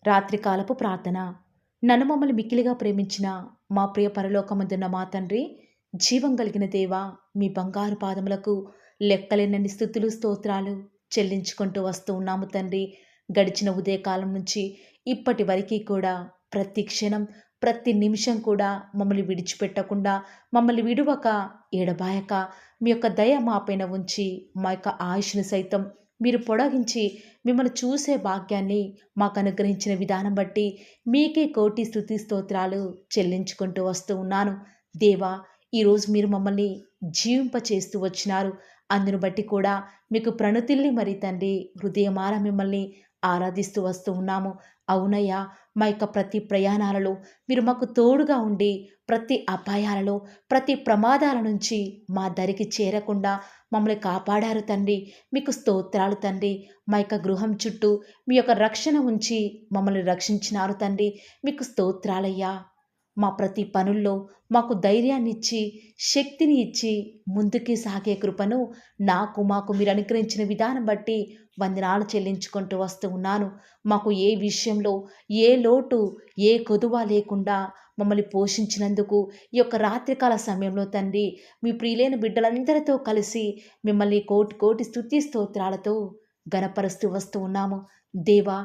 రాత్రికాలపు ప్రార్థన. నన్ను మమ్మల్ని మిక్కిలిగా ప్రేమించిన మా ప్రియ పరలోకమందున్న మా తండ్రి, జీవం కలిగిన దేవా, మీ బంగారు పాదములకు లెక్కలేనన్ని స్తుతులు స్తోత్రాలు చెల్లించుకుంటూ వస్తూ ఉన్నాము తండ్రి. గడిచిన ఉదయకాలం నుంచి ఇప్పటి వరకు కూడా ప్రతి క్షణం ప్రతి నిమిషం కూడా మమ్మల్ని విడిచిపెట్టకుండా, మమ్మల్ని విడువక ఎడబాయక మీ యొక్క దయ మా పైన ఉంచి, మా యొక్క ఆయుష్ను సైతం మీరు పొడిగించి మిమ్మల్ని చూసే భాగ్యాన్ని మాకు అనుగ్రహించిన విధానం బట్టి మీకే కోటి స్తుతి స్తోత్రాలు చెల్లించుకుంటూ వస్తూ ఉన్నాను. దేవా, ఈరోజు మీరు మమ్మల్ని జీవింపచేస్తూ వచ్చినారు. అందును బట్టి కూడా మీకు ప్రణుతిల్ని మరి తండ్రి హృదయమార మిమ్మల్ని ఆరాధిస్తూ వస్తూ ఉన్నాము. అవునయ్యా, మా యొక్క ప్రతి ప్రయాణాలలో మీరు మాకు తోడుగా ఉండి ప్రతి అపాయాలలో ప్రతి ప్రమాదాల నుంచి మా దరికి చేరకుండా మమ్మల్ని కాపాడారు తండ్రి. మీకు స్తోత్రాలు తండ్రి. మా యొక్క గృహం చుట్టూ మీ యొక్క రక్షణ ఉంచి మమ్మల్ని రక్షించినారు తండ్రి. మీకు స్తోత్రాలయ్యా. మా ప్రతి పనుల్లో మాకు ధైర్యాన్ని ఇచ్చి శక్తిని ఇచ్చి ముందుకి సాగే కృపను మాకు మీరు అనుగ్రహించిన విధానం బట్టి వందనాలు చెల్లించుకుంటూ వస్తూ ఉన్నాను. మాకు ఏ విషయంలో ఏ లోటు ఏ కొదువ లేకుండా మమ్మల్ని పోషించినందుకు ఈ యొక్క రాత్రికాల సమయంలో తండ్రి, మీ ప్రియులైన బిడ్డలందరితో కలిసి మిమ్మల్ని కోటి కోటి స్తుతి స్తోత్రాలతో గణపరుస్తూ వస్తూ ఉన్నాము. దేవా,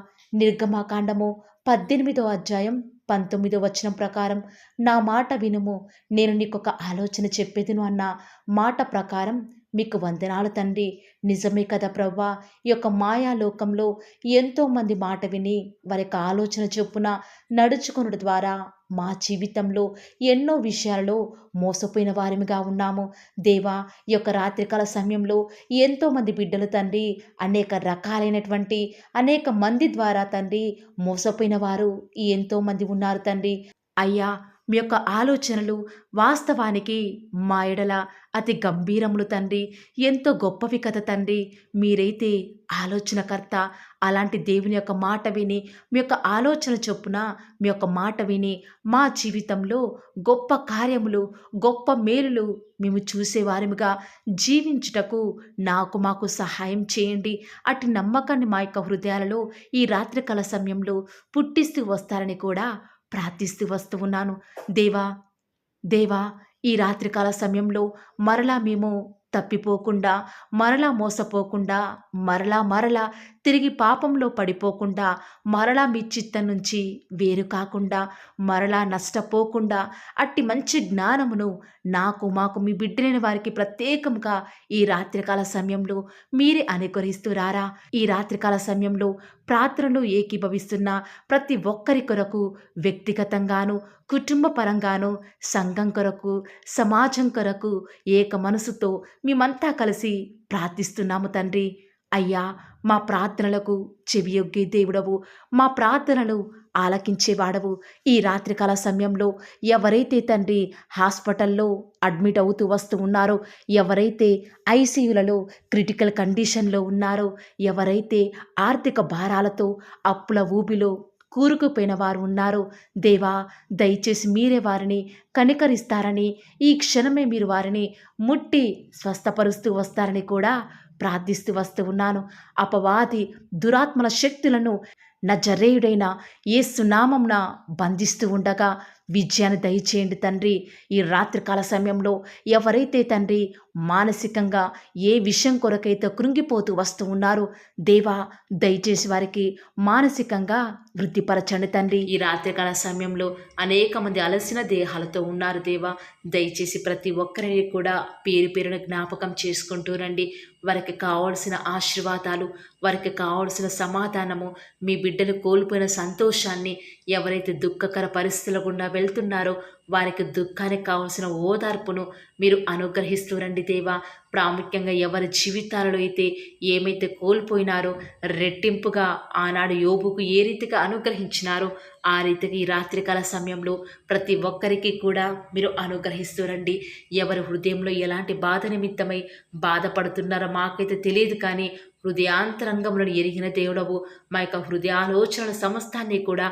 నిర్గమాకాండము 18వ అధ్యాయం 19వ వచనం ప్రకారం, నా మాట వినుము, నేను నీకొక ఆలోచన చెప్పేదును అన్న మాట ప్రకారం మీకు వందనాలు తండ్రి. నిజమే కదా ప్రవ్వా, ఈ యొక్క మాయాలోకంలో ఎంతోమంది మాట విని వారి యొక్క ఆలోచన చొప్పున నడుచుకునడం ద్వారా మా జీవితంలో ఎన్నో విషయాలలో మోసపోయిన వారిగా ఉన్నాము. దేవా, ఈ యొక్క రాత్రికాల సమయంలో ఎంతోమంది బిడ్డలు తండ్రి అనేక రకాలైనటువంటి అనేక మంది ద్వారా తండ్రి మోసపోయిన వారు ఎంతోమంది ఉన్నారు తండ్రి. అయ్యా, మీ యొక్క ఆలోచనలు వాస్తవానికి మా ఎడల అతి గంభీరములు తండ్రి. ఎంతో గొప్పవి కదా తండ్రి. మీరైతే ఆలోచనకర్త. అలాంటి దేవుని యొక్క మాట విని మీ యొక్క ఆలోచన చొప్పున మీ యొక్క మాట విని మా జీవితంలో గొప్ప కార్యములు గొప్ప మేలులు మేము చూసేవారిగా జీవించుటకు మాకు సహాయం చేయండి. అటు నమ్మకాన్ని మా యొక్క హృదయాలలో ఈ రాత్రికాల సమయంలో పుట్టిస్తూ వస్తారని కూడా ప్రార్థిస్తూ వస్తూ ఉన్నాను. దేవా, దేవా, ఈ రాత్రికాల సమయంలో మరలా మేము తప్పిపోకుండా, మరలా మోసపోకుండా, మరలా తిరిగి పాపంలో పడిపోకుండా, మరలా మీ చిత్తం నుంచి వేరు కాకుండా, మరలా నష్టపోకుండా అట్టి మంచి జ్ఞానమును మాకు మీ బిడ్డలైన వారికి ప్రత్యేకంగా ఈ రాత్రికాల సమయంలో మీరే అనుగ్రహిస్తూ రారా. ఈ రాత్రికాల సమయంలో ప్రార్థనలు ఏకీభవిస్తున్న ప్రతి ఒక్కరి కొరకు వ్యక్తిగతంగాను కుటుంబ పరంగాను సంఘం కొరకు సమాజం కొరకు ఏక మనసుతో మేమంతా కలిసి ప్రార్థిస్తున్నాము తండ్రి. అయ్యా, మా ప్రార్థనలకు చెవియొగ్గే దేవుడవు, మా ప్రార్థనలు ఆలకించేవాడవు. ఈ రాత్రికాల సమయంలో ఎవరైతే తండ్రి హాస్పిటల్లో అడ్మిట్ అవుతూ వస్తూ ఉన్నారో, ఎవరైతే ఐసీయూలలో క్రిటికల్ కండిషన్లో ఉన్నారో, ఎవరైతే ఆర్థిక భారాలతో అప్పుల ఊబిలో కూరుకుపోయిన వారు ఉన్నారు, దేవా, దయచేసి మీరే వారిని కనికరిస్తారని, ఈ క్షణమే మీరు వారిని ముట్టి స్వస్థపరుస్తూ వస్తారని కూడా ప్రార్థిస్తూ వస్తూ ఉన్నాను. అపవాది దురాత్మల శక్తులను నజరేయుడైన యేసు నామమున బంధిస్తూ ఉండగా విజయాన్ని దయచేయండి తండ్రి. ఈ రాత్రికాల సమయంలో ఎవరైతే తండ్రి మానసికంగా ఏ విషయం కొరకైతే కృంగిపోతూ వస్తూ ఉన్నారో, దేవా, దయచేసి వారికి మానసికంగా వృద్ధిపరచండి తండ్రి. ఈ రాత్రికాల సమయంలో అనేక మంది అలసిన దేహాలతో ఉన్నారు దేవా. దయచేసి ప్రతి ఒక్కరిని కూడా పేరు పేరున జ్ఞాపకం చేసుకుంటూ రండి. వారికి కావాల్సిన ఆశీర్వాదాలు, వారికి కావాల్సిన సమాధానము, మీ బిడ్డలు కోల్పోయిన సంతోషాన్ని, ఎవరైతే దుఃఖకర పరిస్థితుల గుండా వెళ్తున్నారో వారికి దుఃఖానికి కావాల్సిన ఓదార్పును మీరు అనుగ్రహిస్తూ రండి దేవా. ప్రాముఖ్యంగా ఎవరి జీవితాలలో అయితే ఏమైతే కోల్పోయినారో రెట్టింపుగా ఆనాడు యోబుకు ఏ రీతిగా అనుగ్రహించినారో ఆ రీతిగా ఈ రాత్రికాల సమయంలో ప్రతి ఒక్కరికి కూడా మీరు అనుగ్రహిస్తూ రండి. ఎవరి హృదయంలో ఎలాంటి బాధ నిమిత్తమై బాధపడుతున్నారో మాకైతే తెలియదు, కానీ హృదయాంతరంగములను ఎరిగిన దేవుడవు, మా యొక్క హృదయాలోచనల సమస్తాన్ని కూడా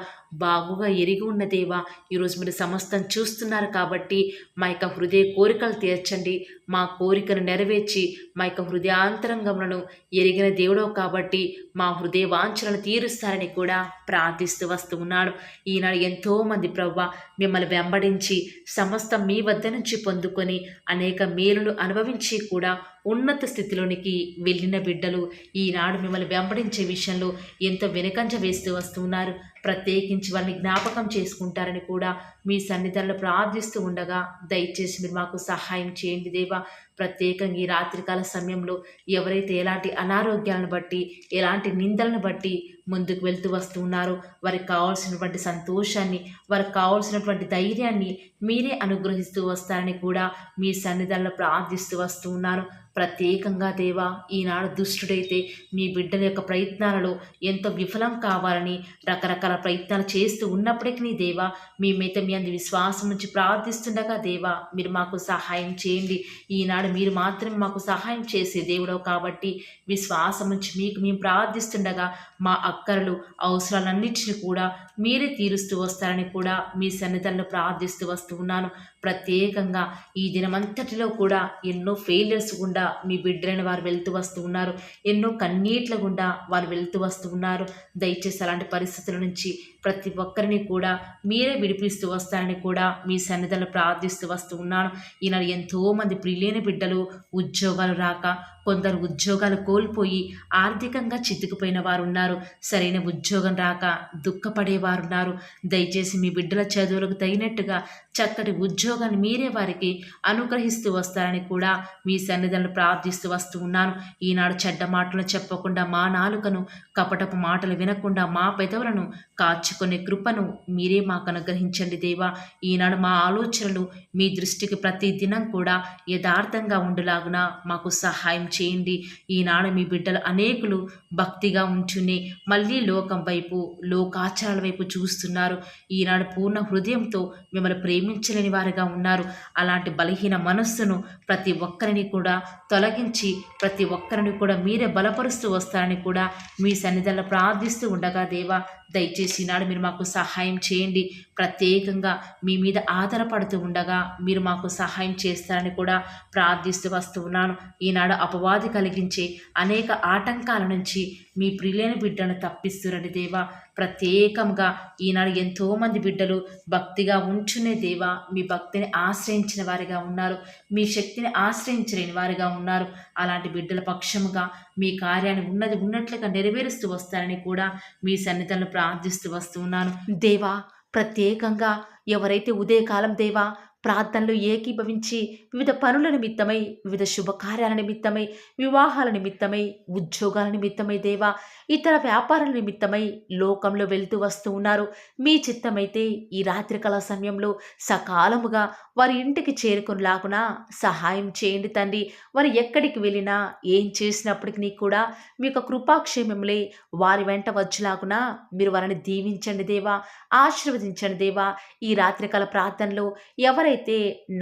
బాగుగా ఎరిగి ఉన్న దేవా. ఈరోజు మీరు సమస్తం చూస్తున్నారు కాబట్టి మా యొక్క హృదయ కోరికలు తీర్చండి. మా కోరికను నెరవేర్చి మా యొక్క హృదయాంతరంగములను ఎరిగిన దేవుడవు కాబట్టి మా హృదయ వాంఛలను తీరుస్తారని కూడా ప్రార్థిస్తూ వస్తూ ఉన్నాను. ఈనాడు ఎంతోమంది ప్రవ్వ మిమ్మల్ని వెంబడించి సమస్తం మీ వద్ద నుంచి పొందుకొని అనేక మేలును అనుభవించి కూడా ఉన్నత స్థితిలోనికి వెళ్ళిన బిడ్డలు ఈనాడు మిమ్మల్ని వెంబడించే విషయంలో ఎంతో వెనుకంజ వేస్తూ వస్తున్నారు. ప్రత్యేకించి వారిని జ్ఞాపకం చేసుకుంటారని కూడా మీ సన్నిధానంలో ప్రార్థిస్తూ ఉండగా దయచేసి మీరు మాకు సహాయం చేయండి దేవా. ప్రత్యేకంగా ఈ రాత్రికాల సమయంలో ఎవరైతే ఎలాంటి అనారోగ్యాలను బట్టి ఎలాంటి నిందలను బట్టి ముందుకు వెళ్తూ వస్తూ ఉన్నారో వారికి కావాల్సినటువంటి సంతోషాన్ని వారికి కావాల్సినటువంటి ధైర్యాన్ని మీరే అనుగ్రహిస్తూ వస్తారని కూడా మీ సన్నిధానంలో ప్రార్థిస్తూ వస్తూ ఉన్నాను. ప్రత్యేకంగా దేవా ఈనాడు దుష్టుడైతే మీ బిడ్డల యొక్క ప్రయత్నాలలో ఎంతో విఫలం కావాలని రకరకాల ప్రయత్నాలు చేస్తూ ఉన్నప్పటికీ దేవా మేమైతే మీ అందు విశ్వాసం నుంచి ప్రార్థిస్తుండగా దేవా మీరు మాకు సహాయం చేయండి. ఈనాడు మీరు మాత్రమే మాకు సహాయం చేసే దేవుడవు కాబట్టి విశ్వాసం నుంచి మీకు మేము ప్రార్థిస్తుండగా మా అక్కరలు అవసరాలన్నింటినీ కూడా మీరే తీరుస్తూ వస్తారని కూడా మీ సన్నిధానంలో ప్రార్థిస్తూ వస్తూ ఉన్నాను. ప్రత్యేకంగా ఈ దినమంతటిలో కూడా ఎన్నో ఫెయిలియర్స్ గుండా మీ బిడ్డలైన వారు వెళ్తూ వస్తూ ఉన్నారు. ఎన్నో కన్నీట్ల గుండా వారు వెళ్తూ వస్తూ ఉన్నారు. దయచేసి అలాంటి పరిస్థితుల నుంచి ప్రతి ఒక్కరిని కూడా మీరే విడిపిస్తూ వస్తారని కూడా మీ సన్నిధానంలో ప్రార్థిస్తూ వస్తూ ఉన్నాను. ఈనాడు ఎంతోమంది ప్రియులైన బిడ్డలు ఉద్యోగాలు రాక కొందరు ఉద్యోగాలు కోల్పోయి ఆర్థికంగా చితికిపోయిన వారు ఉన్నారు. సరైన ఉద్యోగం రాక దుఃఖపడేవారు ఉన్నారు. దయచేసి మీ బిడ్డల చదువులకు తగినట్టుగా చక్కటి ఉద్యోగాన్ని మీరే వారికి అనుగ్రహిస్తూ వస్తారని కూడా మీ సన్నిధానంలో ప్రార్థిస్తూ వస్తూ ఉన్నాను. ఈనాడు చెడ్డ మాటలు చెప్పకుండా మా నాలుకను కపటపు మాటలు వినకుండా మా పెదవులను కాచుకునే కృపను మీరే మాకు అనుగ్రహించండి దేవా. ఈనాడు మా ఆలోచనలు మీ దృష్టికి ప్రతి దినం కూడా యథార్థంగా ఉండులాగున మాకు సహాయం చేయండి. ఈనాడు మీ బిడ్డలు అనేకులు భక్తిగా ఉంచుని మళ్ళీ లోకం వైపు లోకాచారాల వైపు చూస్తున్నారు. ఈనాడు పూర్ణ హృదయంతో మిమ్మల్ని ప్రేమించలేని వారిగా ఉన్నారు. అలాంటి బలహీన మనస్సును ప్రతి ఒక్కరిని కూడా తొలగించి ప్రతి ఒక్కరిని కూడా మీరే బలపరుస్తూ వస్తారని కూడా మీ సన్నిధానంలో ప్రార్థిస్తూ ఉండగా దేవా దయచేసి ఈనాడు మీరు మాకు సహాయం చేయండి. ప్రత్యేకంగా మీ మీద ఆధారపడుతూ ఉండగా మీరు మాకు సహాయం చేస్తారని కూడా ప్రార్థిస్తూ వస్తూ ఉన్నాను. ఈనాడు అపవాది కలిగించే అనేక ఆటంకాల నుంచి మీ ప్రియులైన బిడ్డను తప్పిస్తురండి దేవా. ప్రత్యేకంగా ఈనాడు ఎంతోమంది బిడ్డలు భక్తిగా ఉంచునే దేవా మీ భక్తిని ఆశ్రయించిన వారిగా ఉన్నారు. మీ శక్తిని ఆశ్రయించలేని వారిగా ఉన్నారు. అలాంటి బిడ్డల పక్షముగా మీ కార్యాన్ని ఉన్నది ఉన్నట్లుగా నెరవేరుస్తూ వస్తారని కూడా మీ సన్నిధానంలో ప్రార్థిస్తూ వస్తూ ఉన్నాను దేవా. ప్రత్యేకంగా ఎవరైతే ఉదయకాలం దేవా ప్రార్థనలు ఏకీభవించి వివిధ పనుల నిమిత్తమై వివిధ శుభకార్యాల నిమిత్తమై వివాహాల నిమిత్తమై ఉద్యోగాల నిమిత్తమై దేవా ఇతర వ్యాపారాల నిమిత్తమై లోకంలో వెళ్తూ వస్తూ ఉన్నారు. మీ చిత్తమైతే ఈ రాత్రికాల సమయంలో సకాలముగా వారి ఇంటికి చేరుకునేలాగున సహాయం చేయండి తండ్రి. వారు ఎక్కడికి వెళ్ళినా ఏం చేసినప్పటికీ కూడా మీ యొక్క కృపాక్షేమములే వారి వెంట వచ్చేలాగున మీరు వారిని దీవించండి దేవా, ఆశీర్వదించండి దేవా. ఈ రాత్రికాల ప్రార్థనలో ఎవరైతే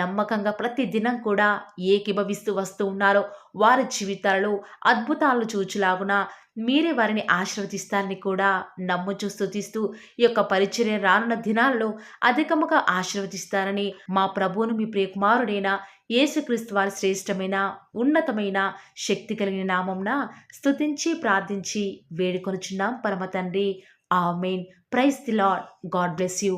నమ్మకంగా ప్రతి దినం కూడా ఏకీభవిస్తూ వస్తూ ఉన్నారో వారి జీవితాలలో అద్భుతాలను చూచులాగున మీరే వారిని ఆశీర్వదిస్తారని కూడా నమ్ముచూ స్తుతిస్తూ ఈ యొక్క పరిచర్య రానున్న దినాల్లో అధికముగా ఆశీర్వదిస్తారని మా ప్రభువును మీ ప్రియకుమారుడైన యేసుక్రీస్తు వారి శ్రేష్టమైన ఉన్నతమైన శక్తి కలిగిన నామంన స్తుతించి ప్రార్థించి వేడుకొనుచున్నాం పరమ తండ్రి. Amen. Praise the Lord. God bless you.